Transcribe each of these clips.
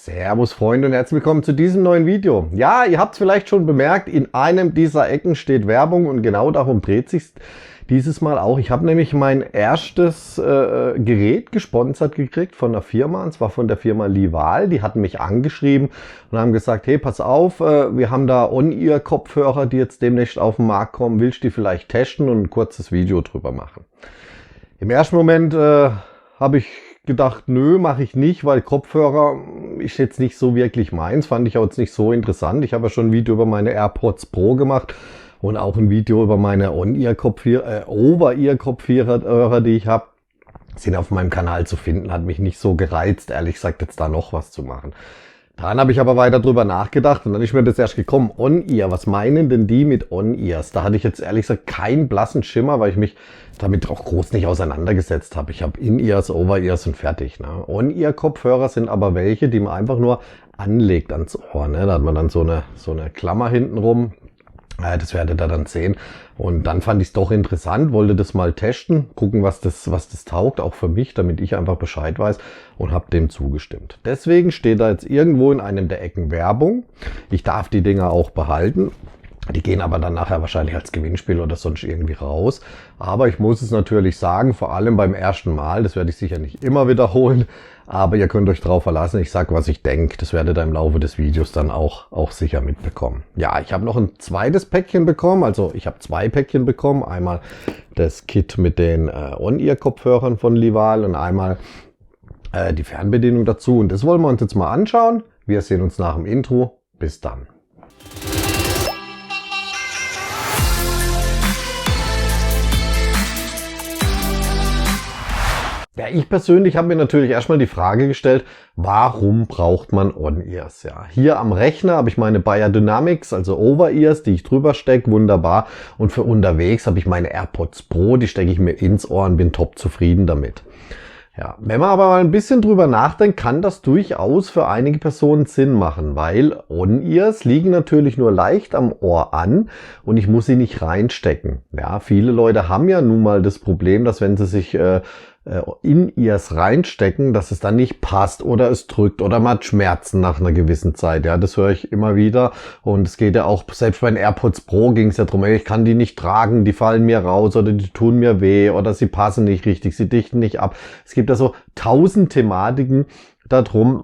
Servus Freunde und herzlich willkommen zu diesem neuen Video. Ja, ihr habt es vielleicht schon bemerkt, in einem dieser Ecken steht Werbung und genau darum dreht sich dieses Mal auch. Ich habe nämlich mein erstes Gerät gesponsert gekriegt von einer Firma, und zwar von der Firma Lival. Die hatten mich angeschrieben und haben gesagt, hey, pass auf, wir haben da On-Ear-Kopfhörer, die jetzt demnächst auf den Markt kommen. Willst du die vielleicht testen und ein kurzes Video drüber machen? Im ersten Moment habe ich gedacht, nö, mache ich nicht, weil Kopfhörer ist jetzt nicht so wirklich meins, fand ich auch jetzt nicht so interessant. Ich habe ja schon ein Video über meine AirPods Pro gemacht und auch ein Video über meine Over-Ear-Kopfhörer, die ich habe. Sind auf meinem Kanal zu finden, hat mich nicht so gereizt, ehrlich gesagt, jetzt da noch was zu machen. Dann habe ich aber weiter drüber nachgedacht und dann ist mir das erst gekommen, On-Ear, was meinen denn die mit On-Ears? Da hatte ich jetzt ehrlich gesagt keinen blassen Schimmer, weil ich mich damit auch groß nicht auseinandergesetzt habe. Ich habe In-Ears, Over-Ears und fertig. Ne? On-Ear-Kopfhörer sind aber welche, die man einfach nur anlegt ans Ohr. Ne? Da hat man dann so eine Klammer hinten rum. Das werdet ihr dann sehen. Und dann fand ich es doch interessant, wollte das mal testen, gucken, was das taugt, auch für mich, damit ich einfach Bescheid weiß und habe dem zugestimmt. Deswegen steht da jetzt irgendwo in einem der Ecken Werbung. Ich darf die Dinger auch behalten. Die gehen aber dann nachher wahrscheinlich als Gewinnspiel oder sonst irgendwie raus. Aber ich muss es natürlich sagen, vor allem beim ersten Mal, das werde ich sicher nicht immer wiederholen, aber ihr könnt euch drauf verlassen, ich sage, was ich denke. Das werdet ihr im Laufe des Videos dann auch sicher mitbekommen. Ja, ich habe noch ein zweites Päckchen bekommen, also ich habe zwei Päckchen bekommen. Einmal das Kit mit den On-Ear-Kopfhörern von Lival und einmal die Fernbedienung dazu. Und das wollen wir uns jetzt mal anschauen. Wir sehen uns nach dem Intro. Bis dann. Ja, ich persönlich habe mir natürlich erstmal die Frage gestellt, warum braucht man On-Ears? Ja, hier am Rechner habe ich meine Beyerdynamics, also Over-Ears, die ich drüber stecke, wunderbar. Und für unterwegs habe ich meine AirPods Pro, die stecke ich mir ins Ohr und bin top zufrieden damit. Ja, wenn man aber mal ein bisschen drüber nachdenkt, kann das durchaus für einige Personen Sinn machen, weil On-Ears liegen natürlich nur leicht am Ohr an und ich muss sie nicht reinstecken. Ja, viele Leute haben ja nun mal das Problem, dass wenn sie sich In-Ears reinstecken, dass es dann nicht passt oder es drückt oder man hat Schmerzen nach einer gewissen Zeit. Ja, das höre ich immer wieder und es geht ja auch, selbst bei den AirPods Pro ging es ja darum, ich kann die nicht tragen, die fallen mir raus oder die tun mir weh oder sie passen nicht richtig, sie dichten nicht ab. Es gibt ja so 1000 Thematiken darum,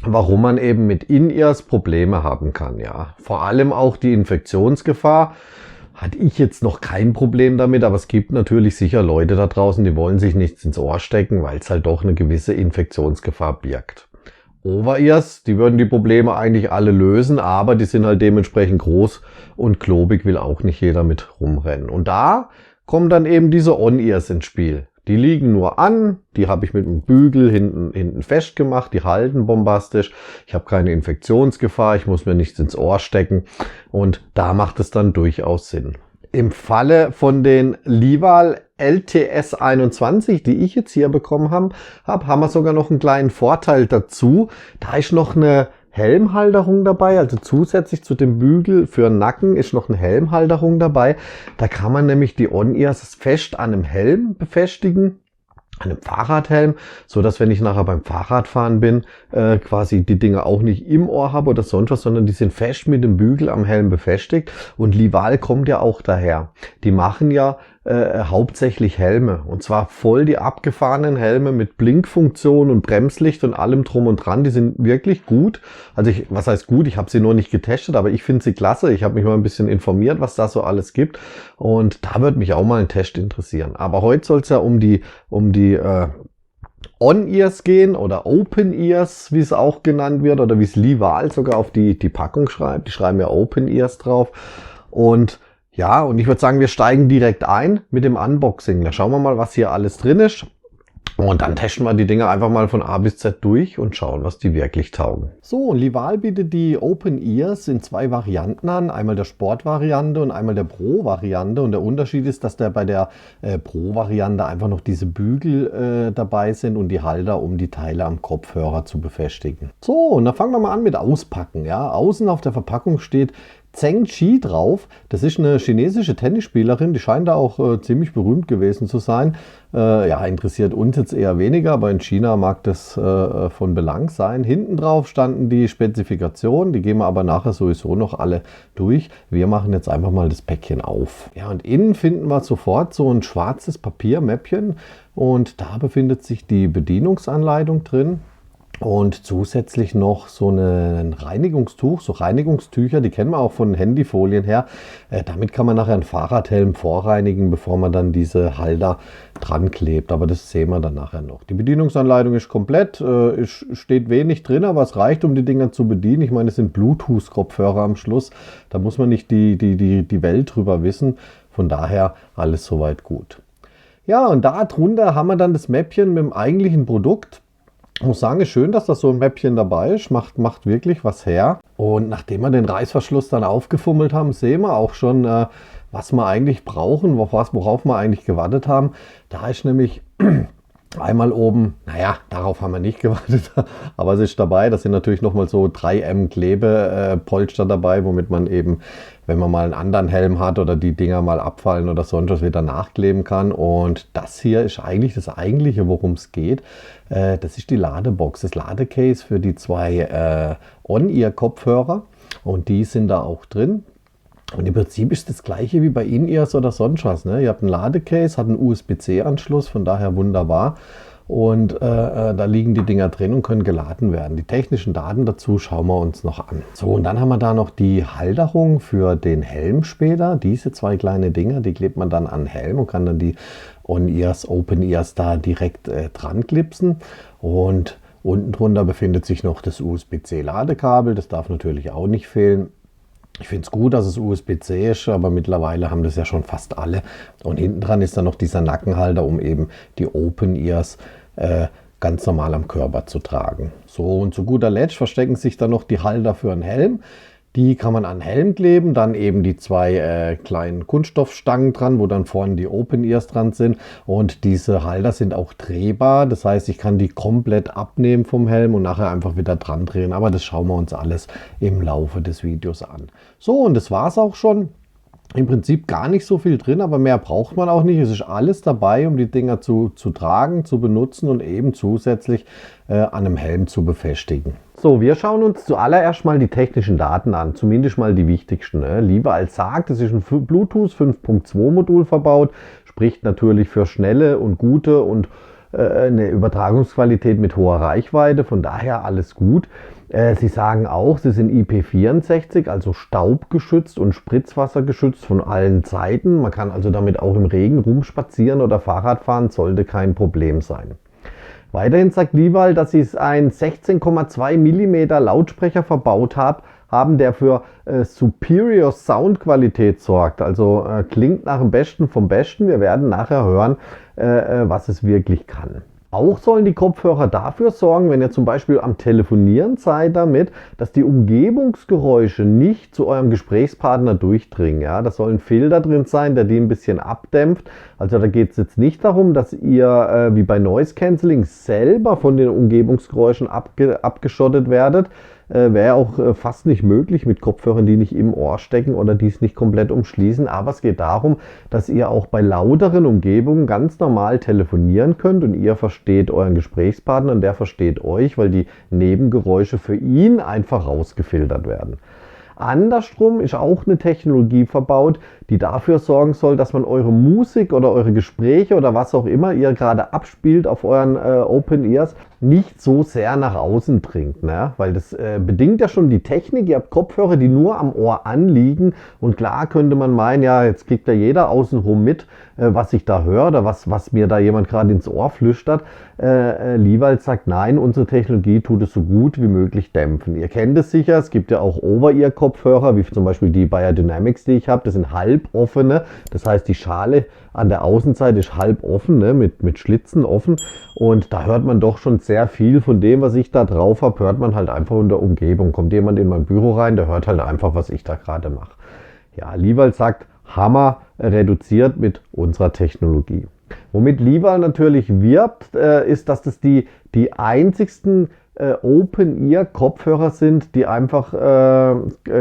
warum man eben mit In-Ears Probleme haben kann. Ja, vor allem auch die Infektionsgefahr. Hatte ich jetzt noch kein Problem damit, aber es gibt natürlich sicher Leute da draußen, die wollen sich nichts ins Ohr stecken, weil es halt doch eine gewisse Infektionsgefahr birgt. Over-Ears, die würden die Probleme eigentlich alle lösen, aber die sind halt dementsprechend groß und klobig, will auch nicht jeder mit rumrennen. Und da kommen dann eben diese On-Ears ins Spiel. Die liegen nur an, die habe ich mit einem Bügel hinten festgemacht, die halten bombastisch. Ich habe keine Infektionsgefahr, ich muss mir nichts ins Ohr stecken und da macht es dann durchaus Sinn. Im Falle von den Lival LTS 21, die ich jetzt hier bekommen habe, haben wir sogar noch einen kleinen Vorteil dazu. Da ist noch eine Helmhalterung dabei, also zusätzlich zu dem Bügel für den Nacken ist noch eine Helmhalterung dabei. Da kann man nämlich die On-Ears fest an einem Helm befestigen, an einem Fahrradhelm, so dass wenn ich nachher beim Fahrradfahren bin, quasi die Dinger auch nicht im Ohr habe oder sonst was, sondern die sind fest mit dem Bügel am Helm befestigt. Und Lival kommt ja auch daher. Die machen ja hauptsächlich Helme und zwar voll die abgefahrenen Helme mit Blinkfunktion und Bremslicht und allem drum und dran. Die sind wirklich gut. Also was heißt gut? Ich habe sie nur nicht getestet, aber ich finde sie klasse. Ich habe mich mal ein bisschen informiert, was da so alles gibt und da würde mich auch mal ein Test interessieren. Aber heute soll es ja um die On-Ears gehen oder Open-Ears, wie es auch genannt wird oder wie es Lival sogar auf die Packung schreibt. Die schreiben ja Open-Ears drauf und ja, und ich würde sagen, wir steigen direkt ein mit dem Unboxing. Da schauen wir mal, was hier alles drin ist. Und dann testen wir die Dinger einfach mal von A bis Z durch und schauen, was die wirklich taugen. So, Lival bietet die Open-Ears in zwei Varianten an. Einmal der Sport-Variante und einmal der Pro-Variante. Und der Unterschied ist, dass bei der Pro-Variante einfach noch diese Bügel dabei sind und die Halter, um die Teile am Kopfhörer zu befestigen. So, und dann fangen wir mal an mit Auspacken. Ja, außen auf der Verpackung steht Zheng Qi drauf. Das ist eine chinesische Tennisspielerin, die scheint da auch ziemlich berühmt gewesen zu sein. Ja, interessiert uns jetzt eher weniger, aber in China mag das von Belang sein. Hinten drauf standen die Spezifikationen, die gehen wir aber nachher sowieso noch alle durch. Wir machen jetzt einfach mal das Päckchen auf. Ja, und innen finden wir sofort so ein schwarzes Papiermäppchen und da befindet sich die Bedienungsanleitung drin. Und zusätzlich noch so ein Reinigungstuch, so Reinigungstücher, die kennen wir auch von Handyfolien her. Damit kann man nachher einen Fahrradhelm vorreinigen, bevor man dann diese Halter dran klebt. Aber das sehen wir dann nachher noch. Die Bedienungsanleitung ist komplett, steht wenig drin, aber es reicht, um die Dinger zu bedienen. Ich meine, es sind Bluetooth-Kopfhörer am Schluss. Da muss man nicht die Welt drüber wissen. Von daher alles soweit gut. Ja, und da drunter haben wir dann das Mäppchen mit dem eigentlichen Produkt. Ich muss sagen, ist schön, dass das so ein Mäppchen dabei ist, macht wirklich was her. Und nachdem wir den Reißverschluss dann aufgefummelt haben, sehen wir auch schon, was wir eigentlich brauchen, worauf wir eigentlich gewartet haben. Da ist nämlich einmal oben, naja, darauf haben wir nicht gewartet, aber es ist dabei, da sind natürlich nochmal so 3M Klebepolster dabei, womit man eben, wenn man mal einen anderen Helm hat oder die Dinger mal abfallen oder sonst was, wieder nachkleben kann. Und das hier ist eigentlich das Eigentliche, worum es geht. Das ist die Ladebox, das Ladecase für die zwei On-Ear-Kopfhörer und die sind da auch drin. Und im Prinzip ist das gleiche wie bei In-Ears oder sonst was. Ne? Ihr habt ein Ladecase, hat einen USB-C-Anschluss, von daher wunderbar. Und da liegen die Dinger drin und können geladen werden. Die technischen Daten dazu schauen wir uns noch an. So, und dann haben wir da noch die Halterung für den Helm später. Diese zwei kleine Dinger, die klebt man dann an den Helm und kann dann die On-Ears, Open-Ears da direkt dran klipsen. Und unten drunter befindet sich noch das USB-C-Ladekabel. Das darf natürlich auch nicht fehlen. Ich finde es gut, dass es USB-C ist, aber mittlerweile haben das ja schon fast alle. Und hinten dran ist dann noch dieser Nackenhalter, um eben die Open-Ears ganz normal am Körper zu tragen. So, und zu guter Letzt verstecken sich dann noch die Halter für einen Helm. Die kann man an den Helm kleben, dann eben die zwei kleinen Kunststoffstangen dran, wo dann vorne die Open-Ears dran sind. Und diese Halter sind auch drehbar, das heißt, ich kann die komplett abnehmen vom Helm und nachher einfach wieder dran drehen. Aber das schauen wir uns alles im Laufe des Videos an. So, und das war es auch schon. Im Prinzip gar nicht so viel drin, aber mehr braucht man auch nicht. Es ist alles dabei, um die Dinger zu tragen, zu benutzen und eben zusätzlich an einem Helm zu befestigen. So, wir schauen uns zuallererst mal die technischen Daten an, zumindest mal die wichtigsten. Lieber als sagt, es ist ein Bluetooth 5.2 Modul verbaut, spricht natürlich für schnelle und gute und eine Übertragungsqualität mit hoher Reichweite, von daher alles gut. Sie sagen auch, sie sind IP64, also staubgeschützt und spritzwassergeschützt von allen Seiten. Man kann also damit auch im Regen rumspazieren oder Fahrrad fahren, sollte kein Problem sein. Weiterhin sagt Lival, dass sie einen 16,2 mm Lautsprecher verbaut haben, der für Superior Soundqualität sorgt. Also klingt nach dem Besten vom Besten. Wir werden nachher hören, was es wirklich kann. Auch sollen die Kopfhörer dafür sorgen, wenn ihr zum Beispiel am Telefonieren seid damit, dass die Umgebungsgeräusche nicht zu eurem Gesprächspartner durchdringen. Ja? Da soll ein Filter drin sein, der die ein bisschen abdämpft. Also da geht es jetzt nicht darum, dass ihr wie bei Noise Cancelling selber von den Umgebungsgeräuschen abgeschottet werdet. Wäre auch fast nicht möglich mit Kopfhörern, die nicht im Ohr stecken oder die es nicht komplett umschließen. Aber es geht darum, dass ihr auch bei lauteren Umgebungen ganz normal telefonieren könnt und ihr versteht euren Gesprächspartner und der versteht euch, weil die Nebengeräusche für ihn einfach rausgefiltert werden. Andersrum ist auch eine Technologie verbaut, die dafür sorgen soll, dass man eure Musik oder eure Gespräche oder was auch immer ihr gerade abspielt auf euren Open Ears nicht so sehr nach außen bringt. Ne? Weil das bedingt ja schon die Technik. Ihr habt Kopfhörer, die nur am Ohr anliegen und klar könnte man meinen, ja, jetzt kriegt ja jeder außenrum mit, was ich da höre oder was mir da jemand gerade ins Ohr flüstert. Lival sagt, nein, unsere Technologie tut es so gut wie möglich dämpfen. Ihr kennt es sicher, es gibt ja auch Over-Ear-Kopfhörer, wie zum Beispiel die Beyerdynamics, die ich habe. Das sind halboffene, das heißt die Schale an der Außenseite ist halb offen, ne, mit Schlitzen offen und da hört man doch schon sehr viel von dem, was ich da drauf habe, hört man halt einfach in der Umgebung. Kommt jemand in mein Büro rein, der hört halt einfach, was ich da gerade mache. Ja, Lival sagt, Hammer reduziert mit unserer Technologie. Womit Lival natürlich wirbt, ist, dass das die einzigsten Open-Ear-Kopfhörer sind, die einfach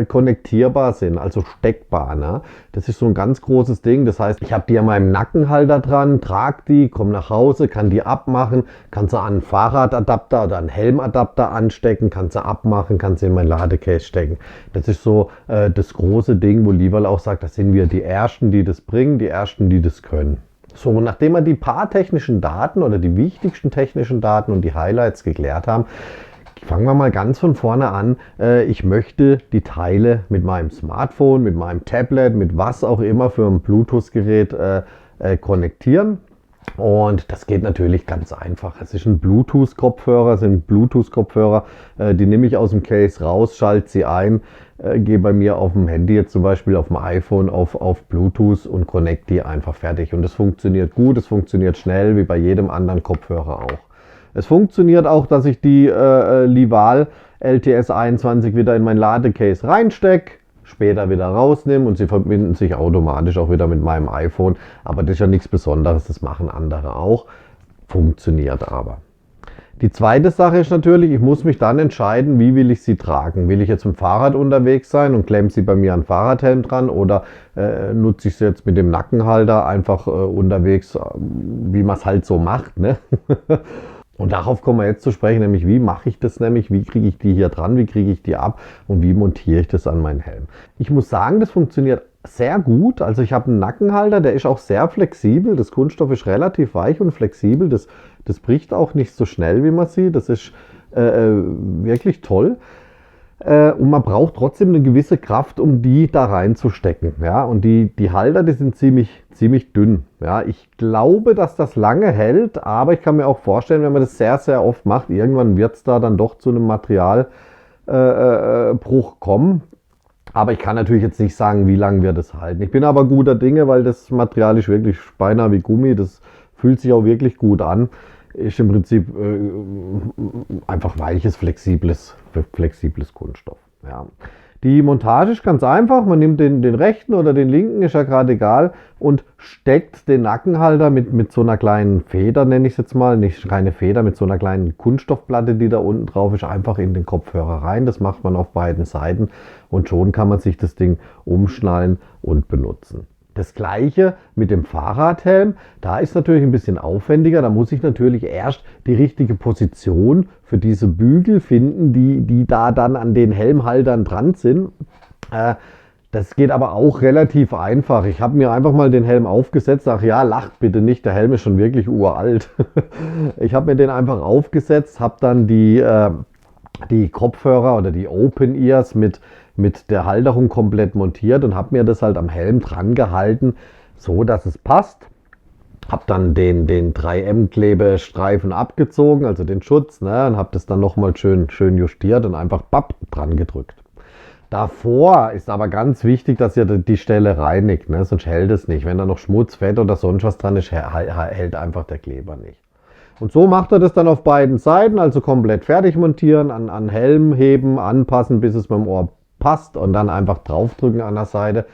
konnektierbar sind, also steckbar. Ne? Das ist so ein ganz großes Ding. Das heißt, ich habe die an meinem Nackenhalter dran, trage die, komme nach Hause, kann die abmachen, kann sie an einen Fahrradadapter oder einen Helmadapter anstecken, kann sie abmachen, kann sie in mein Ladecase stecken. Das ist so das große Ding, wo Lieberl auch sagt, das sind wir die Ersten, die das bringen, die Ersten, die das können. So, nachdem wir die paar technischen Daten oder die wichtigsten technischen Daten und die Highlights geklärt haben, fangen wir mal ganz von vorne an. Ich möchte die Teile mit meinem Smartphone, mit meinem Tablet, mit was auch immer für ein Bluetooth-Gerät konnektieren. Und das geht natürlich ganz einfach. Es ist ein Bluetooth-Kopfhörer, die nehme ich aus dem Case raus, schalte sie ein, gehe bei mir auf dem Handy, jetzt zum Beispiel auf dem iPhone, auf Bluetooth und connect die einfach fertig. Und das funktioniert gut, es funktioniert schnell, wie bei jedem anderen Kopfhörer auch. Es funktioniert auch, dass ich die Lival LTS 21 wieder in mein Ladecase reinstecke, später wieder rausnehme und sie verbinden sich automatisch auch wieder mit meinem iPhone. Aber das ist ja nichts Besonderes, das machen andere auch. Funktioniert aber. Die zweite Sache ist natürlich, ich muss mich dann entscheiden, wie will ich sie tragen. Will ich jetzt mit dem Fahrrad unterwegs sein und klemme sie bei mir an Fahrradhelm dran oder nutze ich sie jetzt mit dem Nackenhalter einfach unterwegs, wie man es halt so macht. Ne? Und darauf kommen wir jetzt zu sprechen, nämlich wie mache ich das nämlich, wie kriege ich die hier dran, wie kriege ich die ab und wie montiere ich das an meinen Helm. Ich muss sagen, das funktioniert sehr gut. Also ich habe einen Nackenhalter, der ist auch sehr flexibel. Das Kunststoff ist relativ weich und flexibel. Das bricht auch nicht so schnell, wie man sieht. Das ist wirklich toll. Und man braucht trotzdem eine gewisse Kraft, um die da reinzustecken. Ja? Und die Halter, die sind ziemlich dünn. Ja? Ich glaube, dass das lange hält, aber ich kann mir auch vorstellen, wenn man das sehr, sehr oft macht, irgendwann wird es da dann doch zu einem Materialbruch kommen. Aber ich kann natürlich jetzt nicht sagen, wie lange wird es halten. Ich bin aber guter Dinge, weil das Material ist wirklich beinahe wie Gummi. Das fühlt sich auch wirklich gut an. Ist im Prinzip einfach weiches, flexibles Kunststoff. Ja. Die Montage ist ganz einfach. Man nimmt den rechten oder den linken, ist ja gerade egal, und steckt den Nackenhalter mit so einer kleinen Feder, nenne ich es jetzt mal, nicht keine Feder, mit so einer kleinen Kunststoffplatte, die da unten drauf ist, einfach in den Kopfhörer rein. Das macht man auf beiden Seiten und schon kann man sich das Ding umschnallen und benutzen. Das gleiche mit dem Fahrradhelm, da ist natürlich ein bisschen aufwendiger, da muss ich natürlich erst die richtige Position für diese Bügel finden, die da dann an den Helmhaltern dran sind. Das geht aber auch relativ einfach. Ich habe mir einfach mal den Helm aufgesetzt, sage ja, lacht bitte nicht, der Helm ist schon wirklich uralt. Ich habe mir den einfach aufgesetzt, habe dann die Kopfhörer oder die Open Ears mit der Halterung komplett montiert und habe mir das halt am Helm dran gehalten, so dass es passt. Habe dann den 3M-Klebestreifen abgezogen, also den Schutz, ne, und habe das dann nochmal schön justiert und einfach dran gedrückt. Davor ist aber ganz wichtig, dass ihr die Stelle reinigt, ne, sonst hält es nicht. Wenn da noch Schmutz, Fett oder sonst was dran ist, hält einfach der Kleber nicht. Und so macht er das dann auf beiden Seiten, also komplett fertig montieren, an Helm heben, anpassen, bis es beim Ohr passt und dann einfach draufdrücken an der Seite.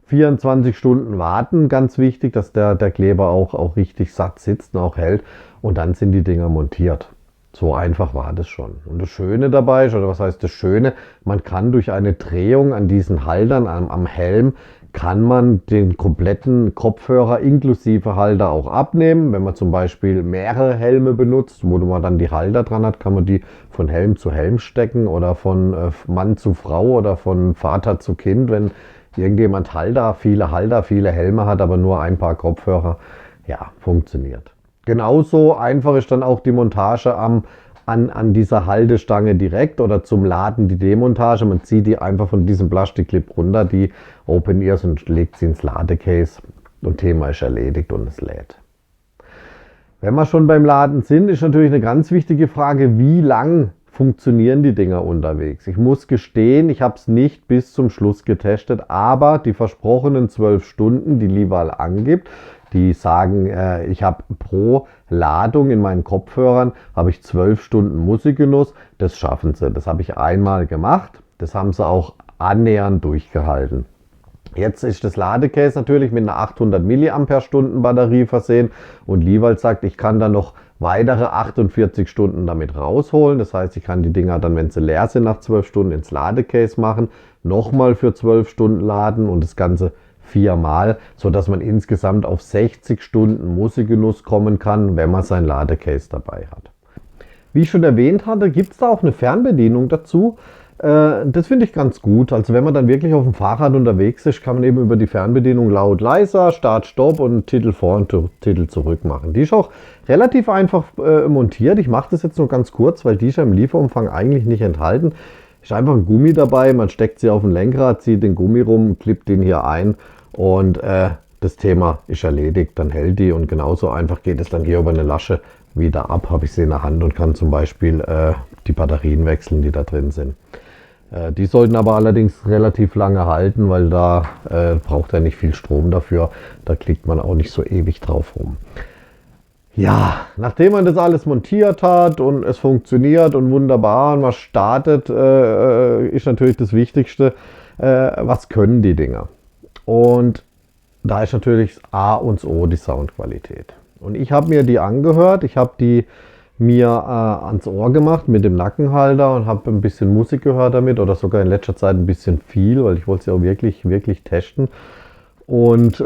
24 Stunden warten, ganz wichtig, dass der Kleber auch richtig satt sitzt und auch hält. Und dann sind die Dinger montiert. So einfach war das schon. Und das Schöne dabei ist, oder was heißt das Schöne, man kann durch eine Drehung an diesen Haltern am Helm, kann man den kompletten Kopfhörer inklusive Halter auch abnehmen. Wenn man zum Beispiel mehrere Helme benutzt, wo man dann die Halter dran hat, kann man die von Helm zu Helm stecken oder von Mann zu Frau oder von Vater zu Kind. Wenn irgendjemand viele Helme hat, aber nur ein paar Kopfhörer, ja, funktioniert. Genauso einfach ist dann auch die Montage an dieser Haltestange direkt oder zum Laden die Demontage. Man zieht die einfach von diesem Plastikclip runter, die Open Ears, und legt sie ins Ladecase und Thema ist erledigt und es lädt. Wenn wir schon beim Laden sind, ist natürlich eine ganz wichtige Frage, wie lang funktionieren die Dinger unterwegs. Ich muss gestehen, ich habe es nicht bis zum Schluss getestet, aber die versprochenen 12 Stunden, die Lival angibt, die sagen, ich habe pro Ladung in meinen Kopfhörern habe ich 12 Stunden Musikgenuss. Das schaffen sie. Das habe ich einmal gemacht. Das haben sie auch annähernd durchgehalten. Jetzt ist das Ladecase natürlich mit einer 800 Milliampere-Stunden Batterie versehen und Liewald sagt, ich kann da noch weitere 48 Stunden damit rausholen. Das heißt, ich kann die Dinger dann, wenn sie leer sind, nach 12 Stunden ins Ladecase machen, nochmal für 12 Stunden laden und das Ganze viermal, sodass man insgesamt auf 60 Stunden Musikgenuss kommen kann, wenn man sein Ladecase dabei hat. Wie ich schon erwähnt hatte, gibt es da auch eine Fernbedienung dazu. Das finde ich ganz gut. Also wenn man dann wirklich auf dem Fahrrad unterwegs ist, kann man eben über die Fernbedienung laut, leiser, Start, Stopp und Titel vor und Titel zurück machen. Die ist auch relativ einfach montiert. Ich mache das jetzt nur ganz kurz, weil die ist ja im Lieferumfang eigentlich nicht enthalten. Ist einfach ein Gummi dabei, man steckt sie auf ein Lenkrad, zieht den Gummi rum, klippt den hier ein und das Thema ist erledigt. Dann hält die und genauso einfach geht es dann hier über eine Lasche wieder ab. Habe ich sie in der Hand und kann zum Beispiel die Batterien wechseln, die da drin sind. Die sollten aber allerdings relativ lange halten, weil da braucht er nicht viel Strom dafür. Da klickt man auch nicht so ewig drauf rum. Ja, nachdem man das alles montiert hat und es funktioniert und wunderbar und man startet, ist natürlich das Wichtigste, was können die Dinger? Und da ist natürlich A und O die Soundqualität. Und ich habe mir die angehört, ich habe die mir ans Ohr gemacht mit dem Nackenhalter und habe ein bisschen Musik gehört damit oder sogar in letzter Zeit ein bisschen viel, weil ich wollte sie auch wirklich testen. Und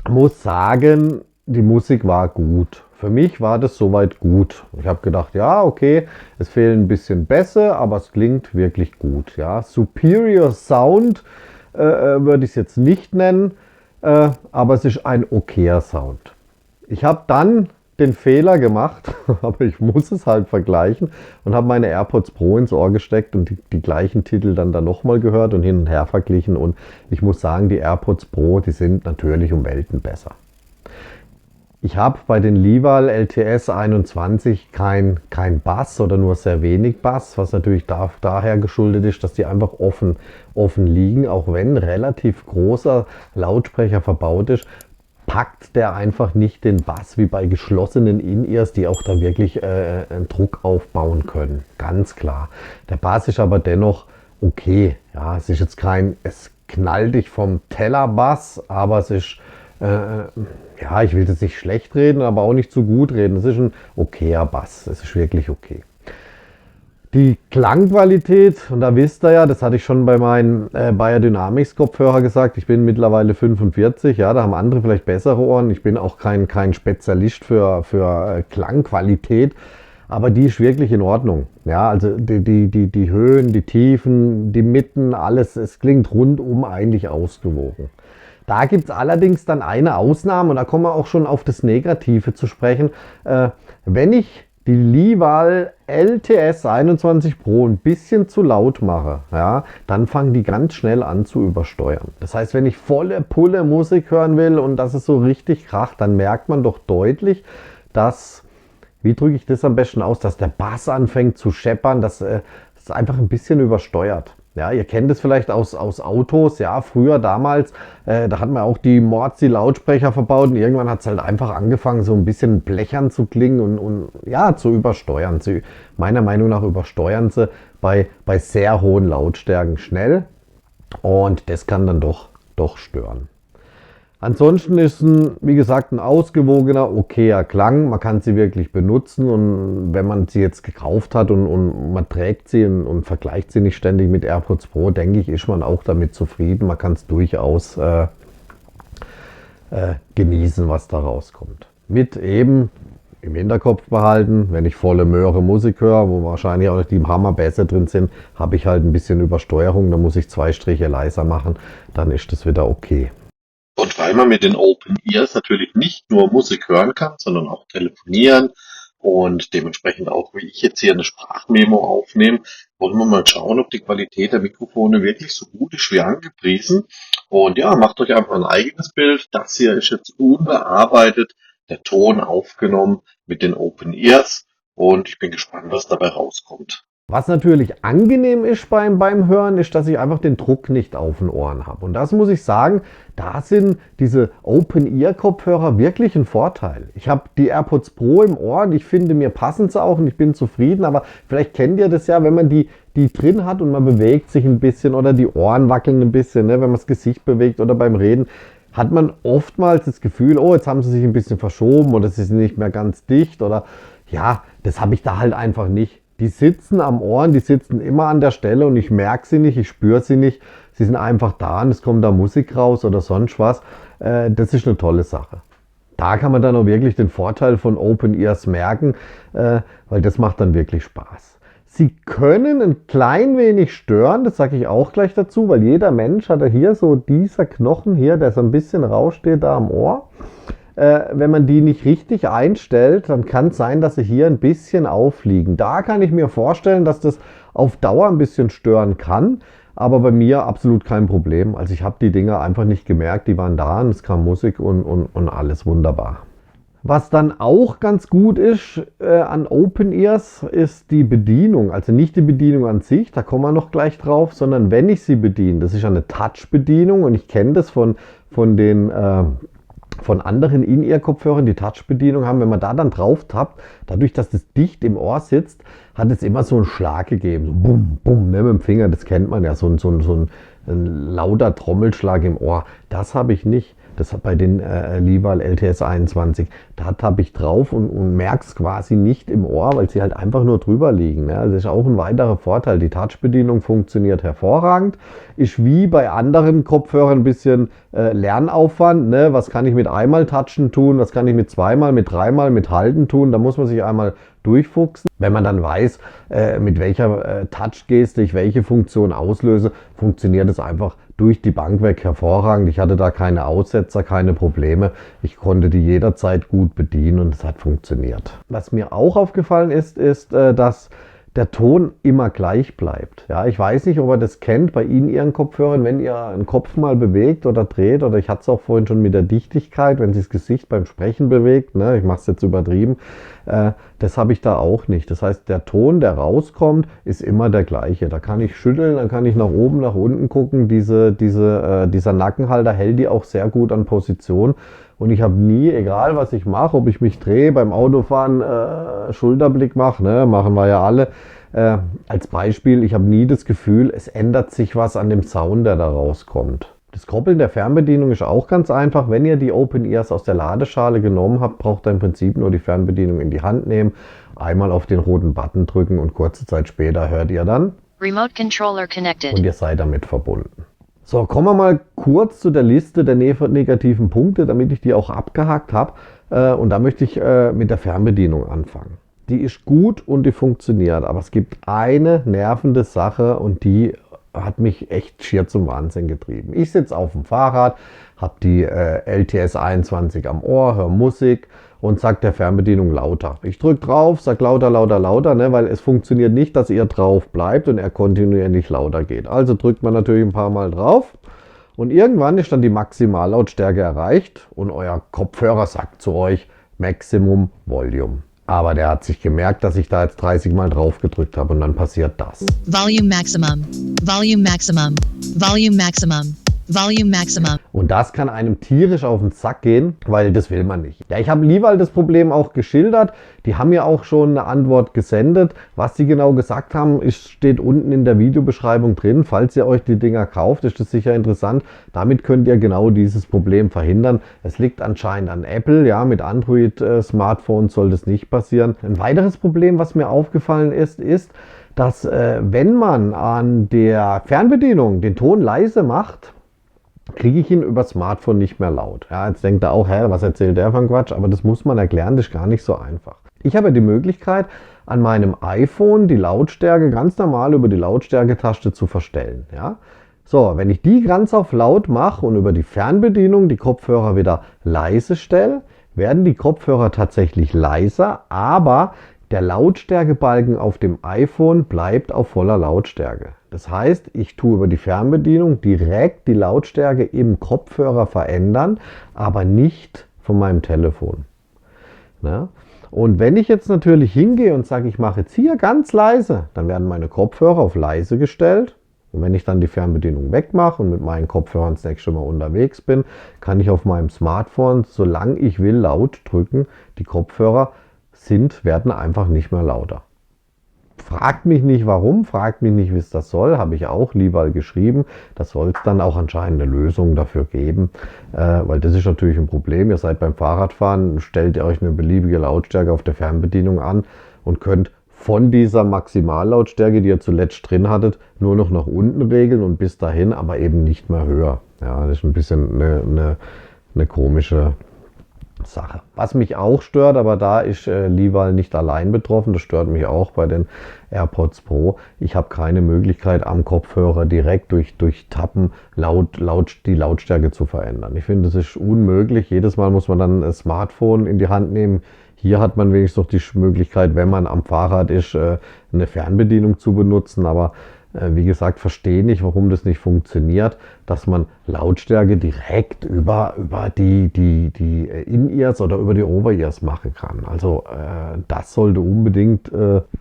muss sagen, die Musik war gut. Für mich war das soweit gut. Ich habe gedacht, ja, okay, es fehlen ein bisschen Bässe, aber es klingt wirklich gut. Ja. Superior Sound würde ich es jetzt nicht nennen, aber es ist ein okayer Sound. Ich habe dann den Fehler gemacht, aber ich muss es halt vergleichen und habe meine AirPods Pro ins Ohr gesteckt und die gleichen Titel dann da nochmal gehört und hin und her verglichen. Und ich muss sagen, die AirPods Pro, die sind natürlich um Welten besser. Ich habe bei den Lival LTS 21 kein Bass oder nur sehr wenig Bass, was natürlich daher geschuldet ist, dass die einfach offen liegen. Auch wenn relativ großer Lautsprecher verbaut ist, packt der einfach nicht den Bass wie bei geschlossenen In-Ears, die auch da wirklich einen Druck aufbauen können. Ganz klar. Der Bass ist aber dennoch okay. Ja, es ist jetzt es knallt dich vom Teller Bass, aber es ist ja, ich will das nicht schlecht reden, aber auch nicht zu gut reden. Es ist ein okayer Bass. Es ist wirklich okay. Die Klangqualität, und da wisst ihr ja, das hatte ich schon bei meinen Bayer Dynamics Kopfhörer gesagt, ich bin mittlerweile 45, ja, da haben andere vielleicht bessere Ohren. Ich bin auch kein Spezialist für Klangqualität, aber die ist wirklich in Ordnung. Ja, also die Höhen, die Tiefen, die Mitten, alles, es klingt rundum eigentlich ausgewogen. Da gibt es allerdings dann eine Ausnahme und da kommen wir auch schon auf das Negative zu sprechen. Wenn ich die Lival LTS 21 Pro ein bisschen zu laut mache, ja, dann fangen die ganz schnell an zu übersteuern. Das heißt, wenn ich volle Pulle Musik hören will und das ist so richtig kracht, dann merkt man doch deutlich, dass, wie drücke ich das am besten aus, dass der Bass anfängt zu scheppern, dass es einfach ein bisschen übersteuert. Ja, ihr kennt es vielleicht aus Autos, ja, früher damals, da hat man auch die Morzi-Lautsprecher verbaut und irgendwann hat es halt einfach angefangen, so ein bisschen blechern zu klingen und ja, zu übersteuern. Meiner Meinung nach übersteuern sie bei sehr hohen Lautstärken schnell und das kann dann doch stören. Ansonsten ist wie gesagt, ein ausgewogener, okayer Klang. Man kann sie wirklich benutzen und wenn man sie jetzt gekauft hat und man trägt sie und vergleicht sie nicht ständig mit AirPods Pro, denke ich, ist man auch damit zufrieden. Man kann es durchaus genießen, was da rauskommt. Mit eben im Hinterkopf behalten, wenn ich volle Möhre Musik höre, wo wahrscheinlich auch die Hammerbässe drin sind, habe ich halt ein bisschen Übersteuerung, da muss ich 2 Striche leiser machen, dann ist das wieder okay. Und weil man mit den Open Ears natürlich nicht nur Musik hören kann, sondern auch telefonieren und dementsprechend auch, wie ich jetzt hier eine Sprachmemo aufnehme, wollen wir mal schauen, ob die Qualität der Mikrofone wirklich so gut ist wie angepriesen. Und ja, macht euch einfach ein eigenes Bild. Das hier ist jetzt unbearbeitet, der Ton aufgenommen mit den Open Ears und ich bin gespannt, was dabei rauskommt. Was natürlich angenehm ist beim Hören, ist, dass ich einfach den Druck nicht auf den Ohren habe. Und das muss ich sagen, da sind diese Open-Ear-Kopfhörer wirklich ein Vorteil. Ich habe die AirPods Pro im Ohr und ich finde, mir passen sie auch und ich bin zufrieden. Aber vielleicht kennt ihr das ja, wenn man die drin hat und man bewegt sich ein bisschen oder die Ohren wackeln ein bisschen, ne, wenn man das Gesicht bewegt oder beim Reden, hat man oftmals das Gefühl, oh, jetzt haben sie sich ein bisschen verschoben oder sie sind nicht mehr ganz dicht oder ja, das habe ich da halt einfach nicht. Die sitzen am Ohr, die sitzen immer an der Stelle und ich merke sie nicht, ich spüre sie nicht. Sie sind einfach da und es kommt da Musik raus oder sonst was. Das ist eine tolle Sache. Da kann man dann auch wirklich den Vorteil von Open Ears merken, weil das macht dann wirklich Spaß. Sie können ein klein wenig stören, das sage ich auch gleich dazu, weil jeder Mensch hat ja hier so dieser Knochen hier, der so ein bisschen raussteht da am Ohr. Wenn man die nicht richtig einstellt, dann kann es sein, dass sie hier ein bisschen aufliegen. Da kann ich mir vorstellen, dass das auf Dauer ein bisschen stören kann, aber bei mir absolut kein Problem. Also ich habe die Dinger einfach nicht gemerkt, die waren da und es kam Musik und alles wunderbar. Was dann auch ganz gut ist an Open Ears, ist die Bedienung. Also nicht die Bedienung an sich, da kommen wir noch gleich drauf, sondern wenn ich sie bediene. Das ist eine Touch-Bedienung und ich kenne das von anderen In-Ear-Kopfhörern, die Touch-Bedienung haben, wenn man da dann drauf tappt, dadurch, dass das dicht im Ohr sitzt, hat es immer so einen Schlag gegeben. So bum, bum, ne, mit dem Finger, das kennt man ja, so ein lauter Trommelschlag im Ohr. Das habe ich nicht. Das hat bei den Lival LTS 21. Da tappe ich drauf und merke es quasi nicht im Ohr, weil sie halt einfach nur drüber liegen. Ne? Das ist auch ein weiterer Vorteil. Die Touch-Bedienung funktioniert hervorragend. Ist wie bei anderen Kopfhörern ein bisschen Lernaufwand. Ne? Was kann ich mit einmal touchen tun? Was kann ich mit zweimal, mit dreimal, mit halten tun? Da muss man sich einmal durchfuchsen. Wenn man dann weiß, mit welcher Touch-Geste ich welche Funktion auslöse, funktioniert es einfach durch die Bank weg hervorragend. Ich hatte da keine Aussetzer, keine Probleme. Ich konnte die jederzeit gut bedienen und es hat funktioniert. Was mir auch aufgefallen ist, dass der Ton immer gleich bleibt. Ja, ich weiß nicht, ob ihr das kennt bei Ihnen, Ihren Kopfhörern, wenn ihr einen Kopf mal bewegt oder dreht, oder ich hatte es auch vorhin schon mit der Dichtigkeit, wenn sich das Gesicht beim Sprechen bewegt, ne, ich mache es jetzt übertrieben, das habe ich da auch nicht. Das heißt, der Ton, der rauskommt, ist immer der gleiche. Da kann ich schütteln, dann kann ich nach oben, nach unten gucken. Dieser Nackenhalter hält die auch sehr gut an Position. Und ich habe nie, egal was ich mache, ob ich mich drehe, beim Autofahren Schulterblick mache, ne, machen wir ja alle. Als Beispiel, ich habe nie das Gefühl, es ändert sich was an dem Sound, der da rauskommt. Das Koppeln der Fernbedienung ist auch ganz einfach. Wenn ihr die Open Ears aus der Ladeschale genommen habt, braucht ihr im Prinzip nur die Fernbedienung in die Hand nehmen, einmal auf den roten Button drücken und kurze Zeit später hört ihr dann Remote Controller connected. Und ihr seid damit verbunden. So, kommen wir mal kurz zu der Liste der negativen Punkte, damit ich die auch abgehakt habe. Und da möchte ich mit der Fernbedienung anfangen. Die ist gut und die funktioniert, aber es gibt eine nervende Sache und die hat mich echt schier zum Wahnsinn getrieben. Ich sitze auf dem Fahrrad, habe die LTS 21 am Ohr, höre Musik und sage der Fernbedienung lauter. Ich drücke drauf, sage lauter, lauter, lauter, ne, weil es funktioniert nicht, dass ihr drauf bleibt und er kontinuierlich lauter geht. Also drückt man natürlich ein paar Mal drauf und irgendwann ist dann die Maximallautstärke erreicht und euer Kopfhörer sagt zu euch Maximum Volume. Aber der hat sich gemerkt, dass ich da jetzt 30 Mal drauf gedrückt habe und dann passiert das. Volume maximum. Volume maximum. Volume maximum. Volume maximum. Und das kann einem tierisch auf den Sack gehen, weil das will man nicht. Ja, ich habe Lival das Problem auch geschildert. Die haben ja auch schon eine Antwort gesendet. Was sie genau gesagt haben, steht unten in der Videobeschreibung drin. Falls ihr euch die Dinger kauft, ist das sicher interessant. Damit könnt ihr genau dieses Problem verhindern. Es liegt anscheinend an Apple. Ja, mit Android-Smartphones soll das nicht passieren. Ein weiteres Problem, was mir aufgefallen ist, dass wenn man an der Fernbedienung den Ton leise macht, kriege ich ihn über Smartphone nicht mehr laut. Ja, jetzt denkt er auch, was erzählt der von Quatsch? Aber das muss man erklären, das ist gar nicht so einfach. Ich habe die Möglichkeit, an meinem iPhone die Lautstärke ganz normal über die Lautstärketaste zu verstellen. Ja? So, wenn ich die ganz auf laut mache und über die Fernbedienung die Kopfhörer wieder leise stelle, werden die Kopfhörer tatsächlich leiser, aber der Lautstärkebalken auf dem iPhone bleibt auf voller Lautstärke. Das heißt, ich tue über die Fernbedienung direkt die Lautstärke im Kopfhörer verändern, aber nicht von meinem Telefon. Ja? Und wenn ich jetzt natürlich hingehe und sage, ich mache jetzt hier ganz leise, dann werden meine Kopfhörer auf leise gestellt. Und wenn ich dann die Fernbedienung wegmache und mit meinen Kopfhörern das nächste Mal unterwegs bin, kann ich auf meinem Smartphone, solange ich will, laut drücken. Die Kopfhörer werden einfach nicht mehr lauter. Fragt mich nicht warum, fragt mich nicht, wie es das soll, habe ich auch lieber geschrieben. Das soll es dann auch anscheinend eine Lösung dafür geben, weil das ist natürlich ein Problem. Ihr seid beim Fahrradfahren, stellt ihr euch eine beliebige Lautstärke auf der Fernbedienung an und könnt von dieser Maximallautstärke, die ihr zuletzt drin hattet, nur noch nach unten regeln und bis dahin, aber eben nicht mehr höher. Ja, das ist ein bisschen eine komische Sache. Was mich auch stört, aber da ist Lival nicht allein betroffen, das stört mich auch bei den AirPods Pro. Ich habe keine Möglichkeit am Kopfhörer direkt durch Tappen die Lautstärke zu verändern. Ich finde, das ist unmöglich. Jedes Mal muss man dann ein Smartphone in die Hand nehmen. Hier hat man wenigstens noch die Möglichkeit, wenn man am Fahrrad ist, eine Fernbedienung zu benutzen, aber wie gesagt, verstehe nicht, warum das nicht funktioniert, dass man Lautstärke direkt über die In-Ears oder über die Over-Ears machen kann. Also das sollte unbedingt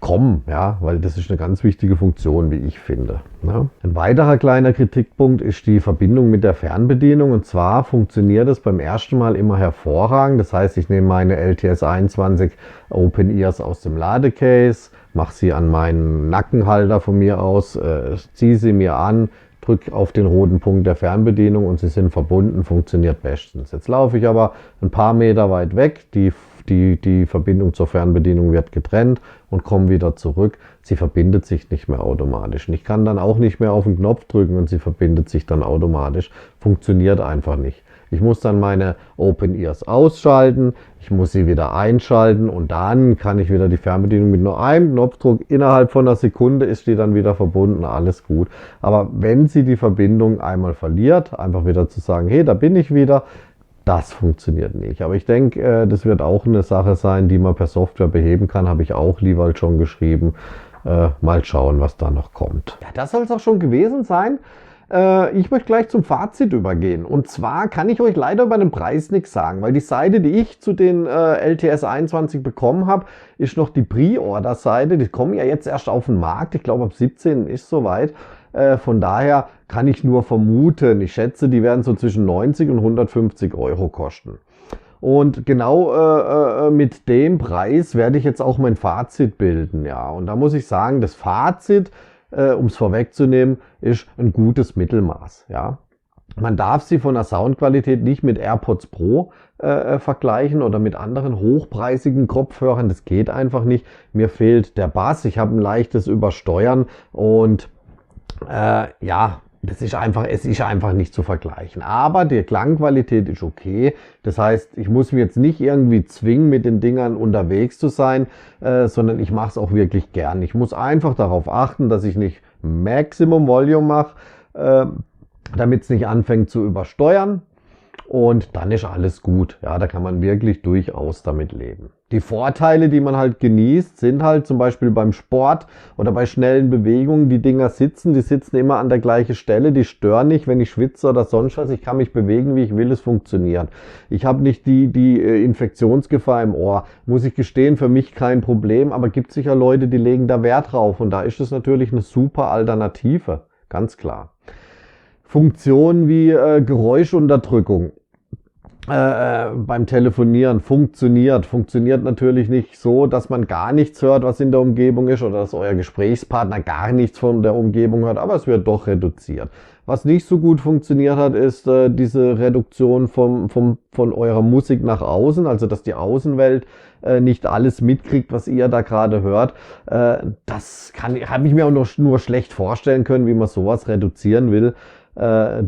kommen, ja, weil das ist eine ganz wichtige Funktion, wie ich finde. Ne? Ein weiterer kleiner Kritikpunkt ist die Verbindung mit der Fernbedienung, und zwar funktioniert es beim ersten Mal immer hervorragend. Das heißt, ich nehme meine LTS21 Open Ears aus dem Ladecase, mache sie an meinen Nackenhalter von mir aus, ziehe sie mir an, drücke auf den roten Punkt der Fernbedienung und sie sind verbunden, funktioniert bestens. Jetzt laufe ich aber ein paar Meter weit weg, die Verbindung zur Fernbedienung wird getrennt und komme wieder zurück. Sie verbindet sich nicht mehr automatisch. Und ich kann dann auch nicht mehr auf den Knopf drücken und sie verbindet sich dann automatisch. Funktioniert einfach nicht. Ich muss dann meine Open Ears ausschalten, ich muss sie wieder einschalten und dann kann ich wieder die Fernbedienung mit nur einem Knopfdruck, innerhalb von einer Sekunde ist die dann wieder verbunden, alles gut. Aber wenn sie die Verbindung einmal verliert, einfach wieder zu sagen, hey, da bin ich wieder, das funktioniert nicht. Aber ich denke, das wird auch eine Sache sein, die man per Software beheben kann, habe ich auch Lival schon geschrieben. Mal schauen, was da noch kommt. Ja, das soll es auch schon gewesen sein. Ich möchte gleich zum Fazit übergehen. Und zwar kann ich euch leider über den Preis nichts sagen, weil die Seite, die ich zu den LTS 21 bekommen habe, ist noch die Pre-Order-Seite. Die kommen ja jetzt erst auf den Markt. Ich glaube, ab 17 ist soweit. Von daher kann ich nur vermuten. Ich schätze, die werden so zwischen 90 und 150 Euro kosten. Und genau mit dem Preis werde ich jetzt auch mein Fazit bilden. Ja, und da muss ich sagen, das Fazit, um es vorwegzunehmen, ist ein gutes Mittelmaß. Ja. Man darf sie von der Soundqualität nicht mit AirPods Pro vergleichen oder mit anderen hochpreisigen Kopfhörern. Das geht einfach nicht. Mir fehlt der Bass. Ich habe ein leichtes Übersteuern und ja, es ist einfach nicht zu vergleichen. Aber die Klangqualität ist okay. Das heißt, ich muss mich jetzt nicht irgendwie zwingen, mit den Dingern unterwegs zu sein, sondern ich mache es auch wirklich gern. Ich muss einfach darauf achten, dass ich nicht Maximum Volume mache, damit es nicht anfängt zu übersteuern. Und dann ist alles gut. Ja, da kann man wirklich durchaus damit leben. Die Vorteile, die man halt genießt, sind halt zum Beispiel beim Sport oder bei schnellen Bewegungen. Die Dinger die sitzen immer an der gleichen Stelle, die stören nicht, wenn ich schwitze oder sonst was. Ich kann mich bewegen, wie ich will, es funktioniert. Ich habe nicht die Infektionsgefahr im Ohr. Muss ich gestehen, für mich kein Problem, aber gibt sicher Leute, die legen da Wert drauf. Und da ist es natürlich eine super Alternative, ganz klar. Funktionen wie Geräuschunterdrückung beim Telefonieren funktioniert natürlich nicht so, dass man gar nichts hört, was in der Umgebung ist, oder dass euer Gesprächspartner gar nichts von der Umgebung hört, aber es wird doch reduziert. Was nicht so gut funktioniert hat, ist diese Reduktion von eurer Musik nach außen, also dass die Außenwelt nicht alles mitkriegt, was ihr da gerade hört. Das habe ich mir auch nur schlecht vorstellen können, wie man sowas reduzieren will.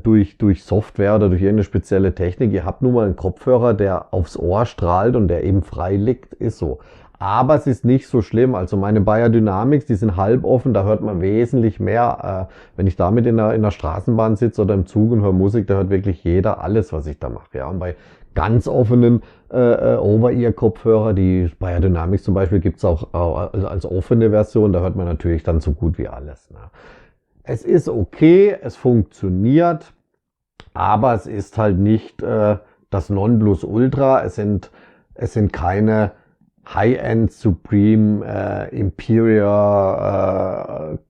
Durch Software oder durch irgendeine spezielle Technik. Ihr habt nun mal einen Kopfhörer, der aufs Ohr strahlt und der eben frei liegt, ist so. Aber es ist nicht so schlimm. Also meine Beyerdynamics, die sind halboffen, da hört man wesentlich mehr. Wenn ich damit in der Straßenbahn sitze oder im Zug und höre Musik, da hört wirklich jeder alles, was ich da mache. Ja, und bei ganz offenen Over-Ear-Kopfhörer, die Beyerdynamics zum Beispiel, gibt's auch als offene Version, da hört man natürlich dann so gut wie alles. Ne? Es ist okay, es funktioniert, aber es ist halt nicht das Nonplusultra. Es sind keine High-End Supreme Imperial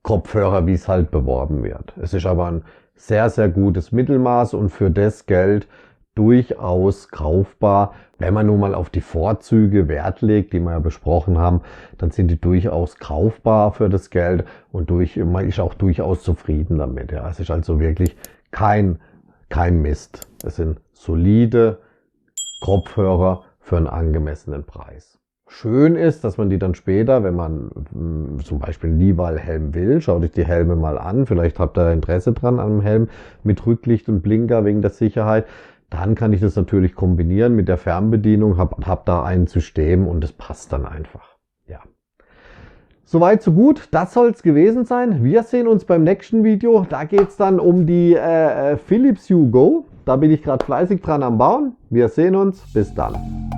Kopfhörer, wie es halt beworben wird. Es ist aber ein sehr, sehr gutes Mittelmaß und für das Geld durchaus kaufbar. Wenn man nun mal auf die Vorzüge Wert legt, die wir ja besprochen haben, dann sind die durchaus kaufbar für das Geld und man ist auch durchaus zufrieden damit. Ja. Es ist also wirklich kein Mist. Es sind solide Kopfhörer für einen angemessenen Preis. Schön ist, dass man die dann später, wenn man zum Beispiel einen Levi-Helm will, schaut euch die Helme mal an, vielleicht habt ihr Interesse dran an einem Helm mit Rücklicht und Blinker wegen der Sicherheit, dann kann ich das natürlich kombinieren mit der Fernbedienung, hab da ein System und es passt dann einfach. Ja. Soweit, so gut. Das soll es gewesen sein. Wir sehen uns beim nächsten Video. Da geht es dann um die Philips Hue Go. Da bin ich gerade fleißig dran am Bauen. Wir sehen uns. Bis dann.